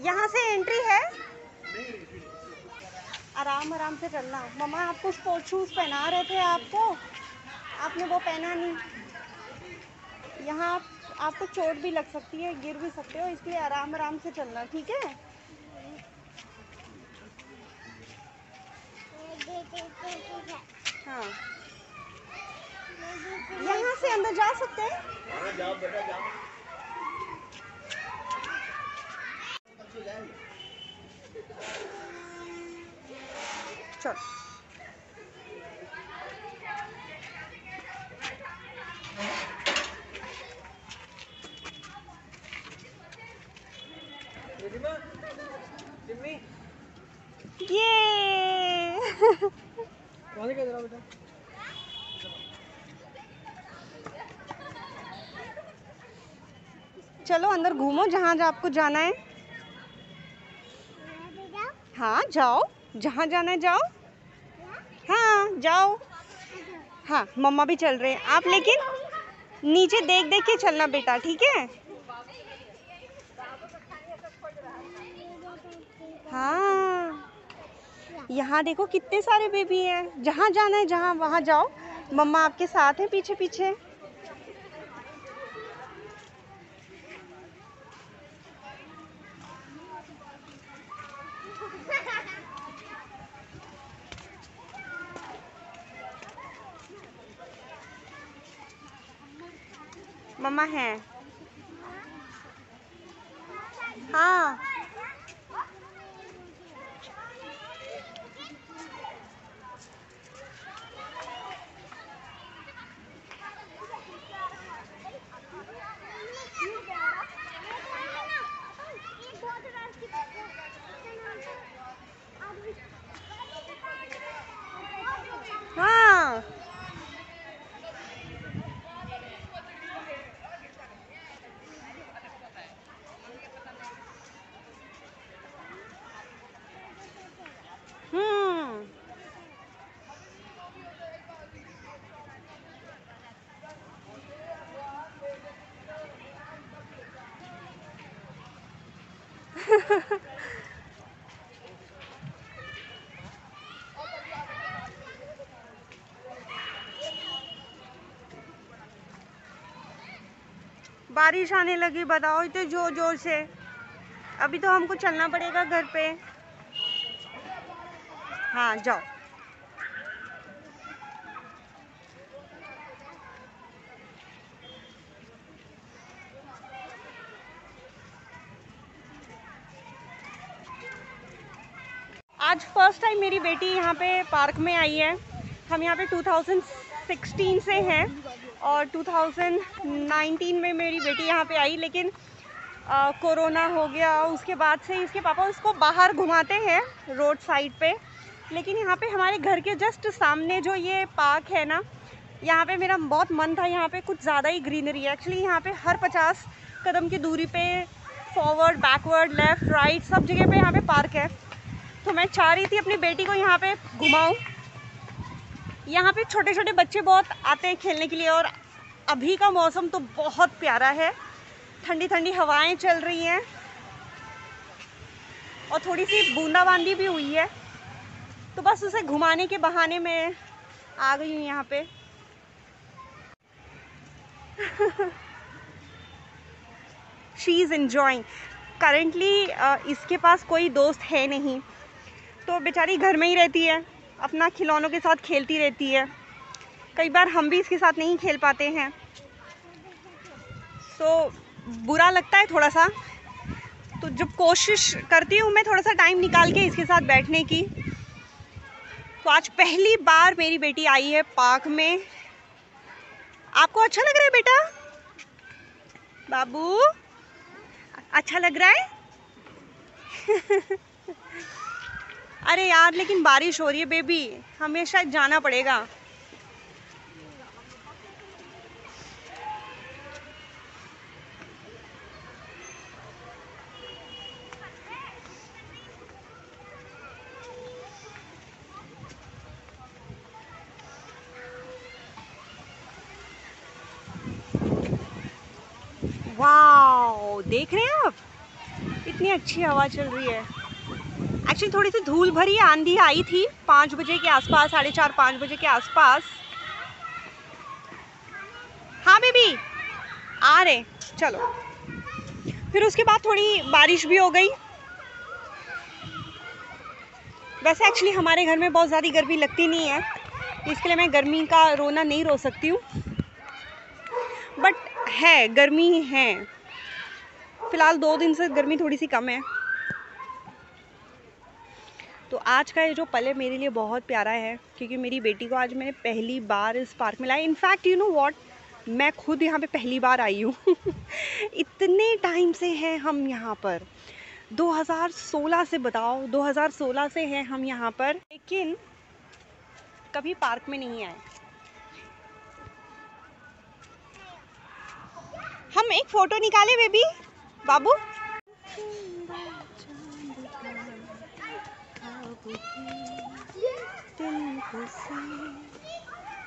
यहाँ से एंट्री है। आराम आराम से चलना। मम्मा आपको स्पोर्ट शूज पहना रहे थे, आपने वो पहना नहीं। यहाँ आपको चोट भी लग सकती है, गिर भी सकते हो, इसलिए आराम आराम से चलना, ठीक है। हाँ, यहाँ से अंदर जा सकते हैं। जाओ बेटा जाओ। चल। ये बेटा। चलो अंदर घूमो जहाँ आपको जाना है। हाँ जाओ, जहाँ जाना है जाओ। हाँ जाओ। हाँ मम्मा भी चल रहे हैं, आप लेकिन नीचे देख देख के चलना बेटा, ठीक है। हाँ यहाँ देखो कितने सारे बेबी हैं, जहाँ जाना है जहाँ वहाँ जाओ। मम्मा आपके साथ हैं पीछे पीछे। मम्मा है। हाँ हाँ बारिश आने लगी, बताओ इतने जोर जोर से। अभी तो हमको चलना पड़ेगा घर पे। हाँ जाओ। आज फर्स्ट टाइम मेरी बेटी यहाँ पे पार्क में आई है। हम यहाँ पे 2016 से हैं और 2019 में मेरी बेटी यहाँ पे आई, लेकिन कोरोना हो गया। उसके बाद से इसके पापा उसको बाहर घुमाते हैं रोड साइड पे, लेकिन यहाँ पे हमारे घर के जस्ट सामने जो ये पार्क है ना, यहाँ पे मेरा बहुत मन था। यहाँ पे कुछ ज़्यादा ही ग्रीनरी है एक्चुअली। यहाँ पे हर 50 कदम की दूरी पे फॉरवर्ड, बैकवर्ड, लेफ़्ट, राइट सब जगह पे यहाँ पे पार्क है। तो मैं चाह रही थी अपनी बेटी को यहाँ पे घुमाऊँ। यहाँ पे छोटे छोटे बच्चे बहुत आते हैं खेलने के लिए, और अभी का मौसम तो बहुत प्यारा है। ठंडी ठंडी हवाएं चल रही हैं और थोड़ी सी बूंदाबांदी भी हुई है, तो बस उसे घुमाने के बहाने में आ गई हूँ यहाँ पे। She is enjoying currently. इसके पास कोई दोस्त है नहीं, तो बेचारी घर में ही रहती है, अपना खिलौनों के साथ खेलती रहती है। कई बार हम भी इसके साथ नहीं खेल पाते हैं, तो बुरा लगता है थोड़ा सा। तो जब कोशिश करती हूँ मैं थोड़ा सा टाइम निकाल के इसके साथ बैठने की। तो आज पहली बार मेरी बेटी आई है पार्क में। आपको अच्छा लग रहा है बेटा? बाबू अच्छा लग रहा है? अरे यार लेकिन बारिश हो रही है बेबी, हमें शायद जाना पड़ेगा। देख रहे हैं आप, इतनी अच्छी हवा चल रही है। एक्चुअली थोड़ी सी धूल भरी आंधी आई थी 5 बजे के आसपास, 4:30-5 बजे के आसपास। हाँ बेबी आ रहे, चलो। फिर उसके बाद थोड़ी बारिश भी हो गई। वैसे एक्चुअली हमारे घर में बहुत ज़्यादा गर्मी लगती नहीं है, इसके लिए मैं गर्मी का रोना नहीं रो सकती हूँ, बट है गर्मी है। फिलहाल 2 दिन से गर्मी थोड़ी सी कम है। तो आज का ये जो पल है मेरे लिए बहुत प्यारा है, क्योंकि मेरी बेटी को आज मैंने पहली बार इस पार्क में लाया। इनफैक्ट यू नो व्हाट, मैं खुद यहाँ पे पहली बार आई हूँ। इतने टाइम से हैं हम यहाँ पर, 2016 से, बताओ 2016 से हैं हम यहाँ पर, लेकिन कभी पार्क में नहीं आए। हम एक फोटो निकाले बेबी, बाबू।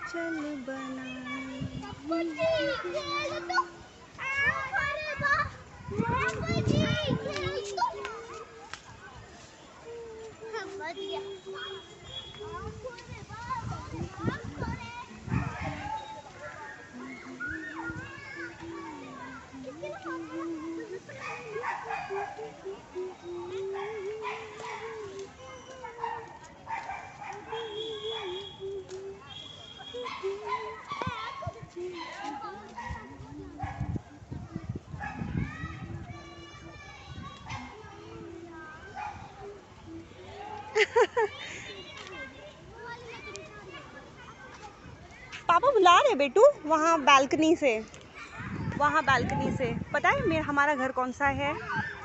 चल बना पापा बुला रहे बेटू, वहाँ बालकनी से, वहाँ बालकनी से। पता है मेरा हमारा घर कौन सा है?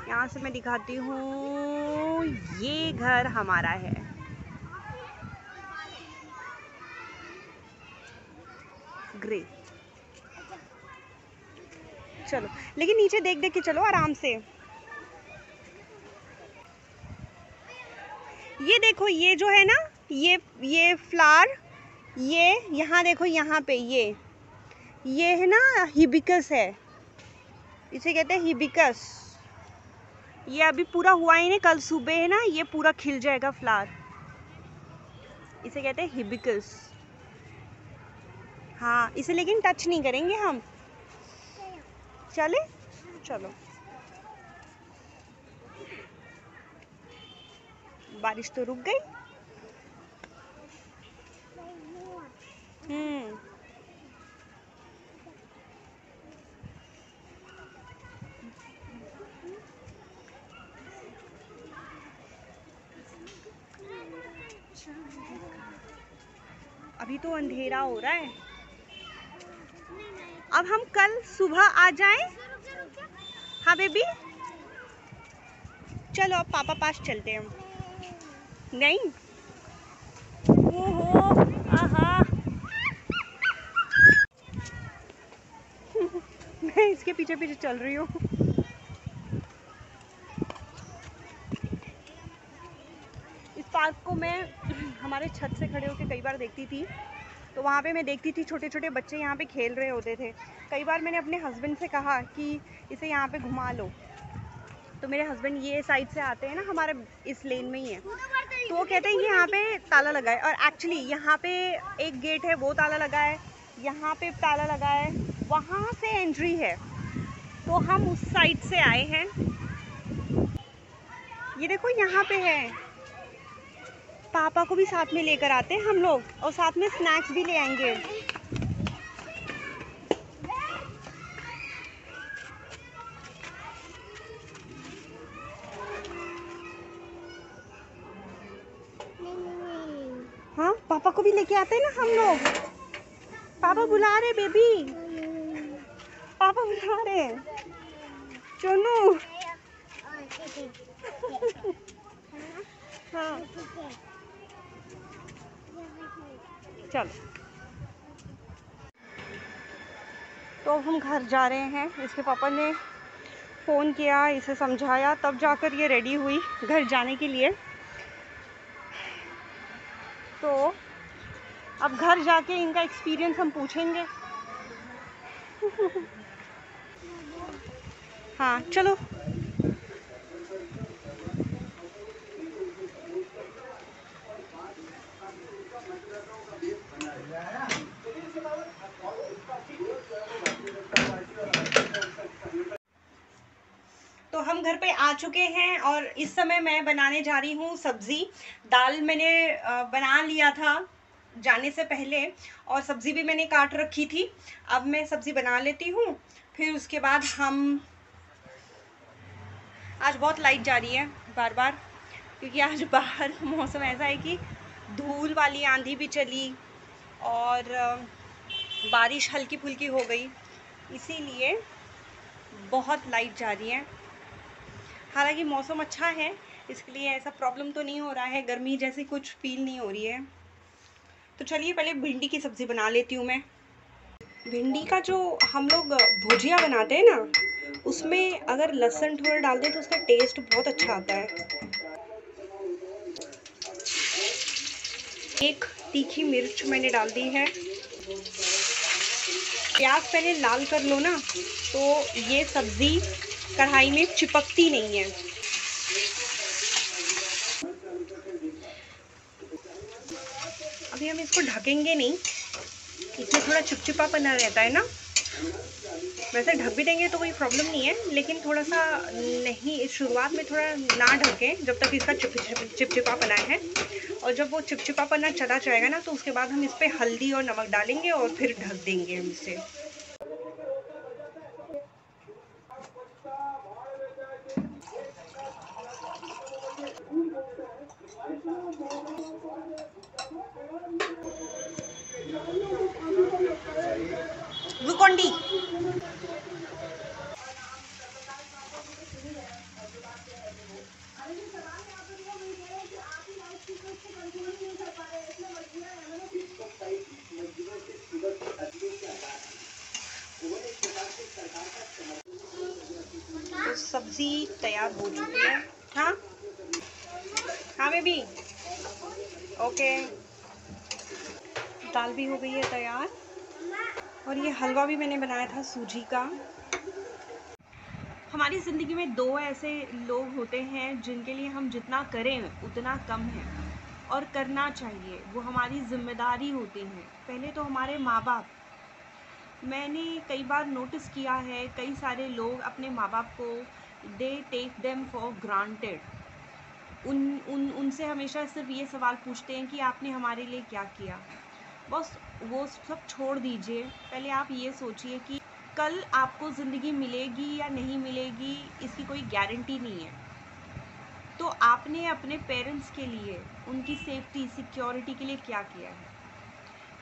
यहाँ से मैं दिखाती हूँ, ये घर हमारा है। ग्रे। चलो, लेकिन नीचे देख देख के चलो आराम से। ये देखो, ये जो है ना, ये फ्लावर, ये यहाँ देखो, यहाँ पे ये है ना, हिबिस्कस है, इसे कहते हैं हिबिस्कस। ये अभी पूरा हुआ ही नहीं, कल सुबह है ना ये पूरा खिल जाएगा फ्लावर, इसे कहते हैं हिबिस्कस। हाँ, इसे लेकिन टच नहीं करेंगे हम, चले चलो। बारिश तो रुक गई। अभी तो अंधेरा हो रहा है। अब हम कल सुबह आ जाएं? हाँ बेबी, चलो अब पापा पास चलते हैं। नहीं, ओहो, आहा। मैं इसके पीछे पीछे चल रही हूँ। इस पार्क को मैं हमारे छत से खड़े होकर कई बार देखती थी, तो वहाँ पे मैं देखती थी छोटे छोटे बच्चे यहाँ पे खेल रहे होते थे। कई बार मैंने अपने हस्बैंड से कहा कि इसे यहाँ पे घुमा लो, तो मेरे हस्बैंड ये साइड से आते हैं ना, हमारे इस लेन में ही है, तो वो कहते हैं कि यहाँ पे ताला लगा है। और एक्चुअली यहाँ पे एक गेट है, वो ताला लगा है, यहाँ पे ताला लगा है, वहाँ से एंट्री है, तो हम उस साइड से आए हैं। ये देखो यहाँ पे है, पापा को भी साथ में लेकर आते हैं हम लोग, और साथ में स्नैक्स भी ले आएंगे। हाँ, पापा को भी लेके आते हैं ना हम लोग। पापा बुला रहे बेबी, पापा बुला रहे हैं, चुनू। हाँ चलो, तो हम घर जा रहे हैं। इसके पापा ने फ़ोन किया, इसे समझाया, तब जाकर ये रेडी हुई घर जाने के लिए। तो अब घर जाके इनका एक्सपीरियंस हम पूछेंगे। हाँ चलो। तो हम घर पे आ चुके हैं और इस समय मैं बनाने जा रही हूँ सब्ज़ी। दाल मैंने बना लिया था जाने से पहले, और सब्ज़ी भी मैंने काट रखी थी। अब मैं सब्ज़ी बना लेती हूँ, फिर उसके बाद हम। आज बहुत लाइट जा रही है बार बार, क्योंकि आज बाहर मौसम ऐसा है कि धूल वाली आंधी भी चली और बारिश हल्की फुल्की हो गई, इसीलिए बहुत लाइट जा रही है। हालांकि मौसम अच्छा है, इसके लिए ऐसा प्रॉब्लम तो नहीं हो रहा है, गर्मी जैसी कुछ फील नहीं हो रही है। तो चलिए पहले भिंडी की सब्ज़ी बना लेती हूँ मैं। भिंडी का जो हम लोग भुजिया बनाते हैं ना, उसमें अगर लहसुन थोड़ा डाल दें तो उसका टेस्ट बहुत अच्छा आता है। एक तीखी मिर्च मैंने डाल दी है। प्याज पहले लाल कर लो ना, तो ये सब्ज़ी कढ़ाई में चिपकती नहीं है। अभी हम इसको ढकेंगे नहीं, इसमें थोड़ा चिपचिपापना रहता है ना। वैसे ढक भी देंगे तो कोई प्रॉब्लम नहीं है, लेकिन थोड़ा सा नहीं, शुरुआत में थोड़ा ना ढकें जब तक इसका चिपचिपापना है। और जब वो चिपचिपापना चला जाएगा ना, तो उसके बाद हम इस पर हल्दी और नमक डालेंगे और फिर ढक देंगे हम इसे। ग्लूकोन-डी। तो सब्जी तैयार हो चुकी है। हाँ हाँ बेबी, ओके। दाल भी हो गई है तैयार, और ये हलवा भी मैंने बनाया था सूजी का। हमारी ज़िंदगी में दो ऐसे लोग होते हैं जिनके लिए हम जितना करें उतना कम है, और करना चाहिए, वो हमारी ज़िम्मेदारी होती है। पहले तो हमारे माँ बाप। मैंने कई बार नोटिस किया है, कई सारे लोग अपने माँ बाप को they take them for granted. उनसे हमेशा सिर्फ ये सवाल पूछते हैं कि आपने हमारे लिए क्या किया। बस वो सब छोड़ दीजिए, पहले आप ये सोचिए कि कल आपको ज़िंदगी मिलेगी या नहीं मिलेगी, इसकी कोई गारंटी नहीं है। तो आपने अपने पेरेंट्स के लिए, उनकी सेफ्टी सिक्योरिटी के लिए क्या किया है।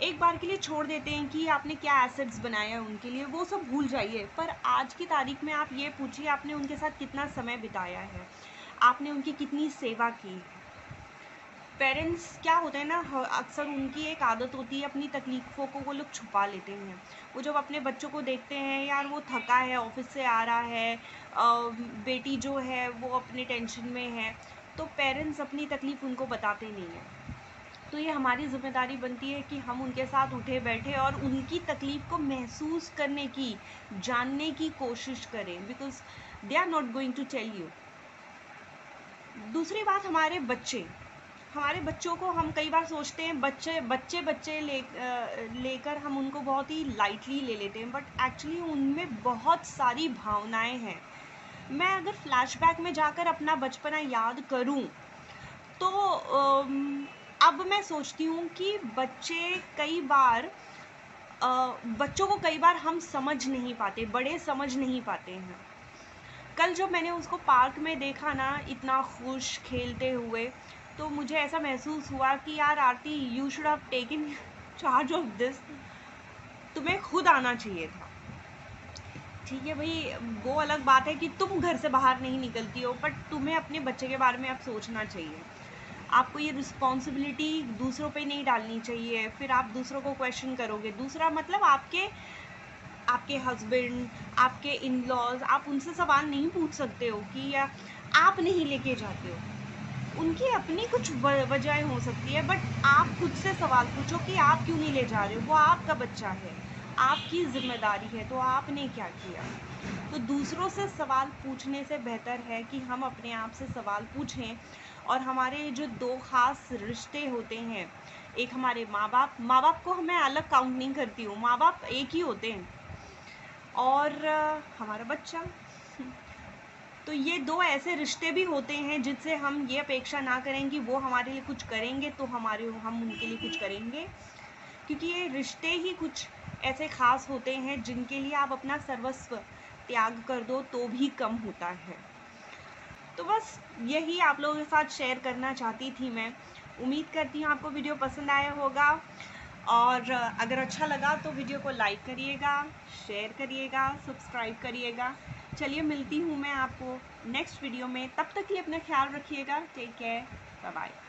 एक बार के लिए छोड़ देते हैं कि आपने क्या एसेट्स बनाए हैं उनके लिए, वो सब भूल जाइए। पर आज की तारीख में आप ये पूछिए, आपने उनके साथ कितना समय बिताया है, आपने उनकी कितनी सेवा की। पेरेंट्स क्या होता है ना, अक्सर उनकी एक आदत होती है, अपनी तकलीफ़ों को वो लोग छुपा लेते हैं। वो जब अपने बच्चों को देखते हैं, यार वो थका है, ऑफिस से आ रहा है, बेटी जो है वो अपने टेंशन में है, तो पेरेंट्स अपनी तकलीफ़ उनको बताते नहीं हैं। तो ये हमारी ज़िम्मेदारी बनती है कि हम उनके साथ उठे बैठे और उनकी तकलीफ़ को महसूस करने की, जानने की कोशिश करें, because they are not going to tell you. दूसरी बात, हमारे बच्चों को हम कई बार सोचते हैं बच्चे लेकर हम उनको बहुत ही लाइटली ले लेते हैं, बट एक्चुअली उनमें बहुत सारी भावनाएं हैं। मैं अगर फ्लैशबैक में जाकर अपना बचपना याद करूं, तो अब मैं सोचती हूँ कि बच्चों को कई बार हम समझ नहीं पाते, बड़े समझ नहीं पाते हैं। कल जब मैंने उसको पार्क में देखा ना, इतना खुश खेलते हुए, तो मुझे ऐसा महसूस हुआ कि यार Aarti, you should have taken charge of this. तुम्हें खुद आना चाहिए था। ठीक है भाई, वो अलग बात है कि तुम घर से बाहर नहीं निकलती हो, बट तुम्हें अपने बच्चे के बारे में अब सोचना चाहिए। आपको ये रिस्पॉन्सिबिलिटी दूसरों पे नहीं डालनी चाहिए, फिर आप दूसरों को क्वेश्चन करोगे। दूसरा मतलब आपके हस्बैंड, आपके इन लॉज, आप उनसे सवाल नहीं पूछ सकते हो कि या आप नहीं लेके जाते हो। उनकी अपनी कुछ वजह हो सकती है, बट आप खुद से सवाल पूछो कि आप क्यों नहीं ले जा रहे हो, वो आपका बच्चा है। आपकी जिम्मेदारी है, तो आपने क्या किया। तो दूसरों से सवाल पूछने से बेहतर है कि हम अपने आप से सवाल पूछें। और हमारे जो दो ख़ास रिश्ते होते हैं, एक हमारे माँ बाप को मैं अलग काउंट नहीं करती हूँ, माँ बाप एक ही होते हैं, और हमारा बच्चा। तो ये दो ऐसे रिश्ते भी होते हैं जिनसे हम ये अपेक्षा ना करें कि वो हमारे लिए कुछ करेंगे तो हम उनके लिए कुछ करेंगे, क्योंकि ये रिश्ते ही कुछ ऐसे ख़ास होते हैं जिनके लिए आप अपना सर्वस्व त्याग कर दो तो भी कम होता है। तो बस यही आप लोगों के साथ शेयर करना चाहती थी मैं। उम्मीद करती हूँ आपको वीडियो पसंद आया होगा, और अगर अच्छा लगा तो वीडियो को लाइक करिएगा, शेयर करिएगा, सब्सक्राइब करिएगा। चलिए मिलती हूँ मैं आपको नेक्स्ट वीडियो में, तब तक के लिए अपना ख्याल रखिएगा। Take care, bye bye.